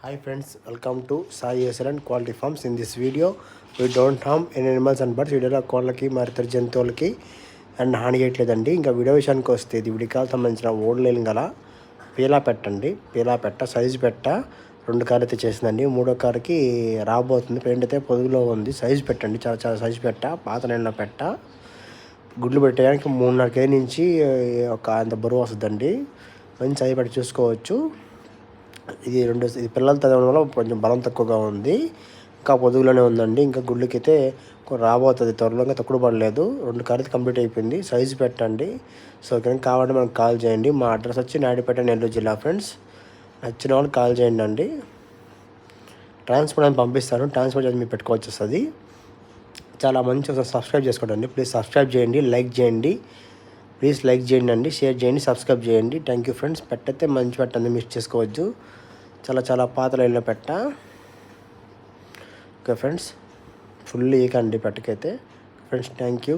Hi friends, welcome to Sai Excellent Quality Farms. In this video, we don't harm any animals and birds. వీడియోలో కోళ్ళకి మరి ఇతర జంతువులకి and హాని చేయట్లేదండి. ఇంకా వీడియో విషయానికి వస్తే ఇది విడికాలు సంబంధించిన ఓల్డ్ గల పీలా పెట్టండి. పీలా పెట్ట సైజు పెట్ట 2 కార్లు అయితే చేసిందండి. 3వ కారుకి రాబోతుంది. పెయింట్ అయితే పొదుగులో ఉంది. సైజు పెట్టండి, చాలా చాలా సైజు పెట్ట, పాత నెలలో పెట్ట. గుడ్లు పెట్టడానికి 3.5 కేజీ నుంచి ఒక అంత బరువు వస్తుందండి. మంచి సైజు పెట్టి చూసుకోవచ్చు. ఇది పిల్లలు చదవడం వల్ల కొంచెం బలం తక్కువగా ఉంది. ఇంకా పొదుగులోనే ఉందండి. ఇంకా గుళ్ళకి అయితే రాబోతుంది త్వరలో. తక్కువ పడలేదు. 2 కార్లు కంప్లీట్ అయిపోయింది. సైజు పెట్టండి. సో కనుక కావాలంటే మనకు కాల్ చేయండి. మా అడ్రస్ వచ్చి నాయుడుపేట, నెల్లూరు జిల్లా ఫ్రెండ్స్. నచ్చిన వాళ్ళు కాల్ చేయండి అండి. ట్రాన్స్పోర్ట్ అని పంపిస్తాను. ట్రాన్స్పోర్ట్ చేసి మీరు పెట్టుకోవచ్చు వస్తుంది. చాలా మంచి సబ్స్క్రైబ్ చేసుకోండి. ప్లీజ్ సబ్స్క్రైబ్ చేయండి, లైక్ చేయండి. ప్లీజ్ లైక్ చేయండి అండి, షేర్ చేయండి, సబ్స్క్రైబ్ చేయండి. Thank you friends. పెట్టయితే మంచి పెట్టండి, మిస్ చేసుకోవచ్చు. చాలా చాలా పాత లైన్లో పెట్ట. ఓకే ఫ్రెండ్స్, ఫుల్ ఈకండి పెట్టకైతే. Friends thank you.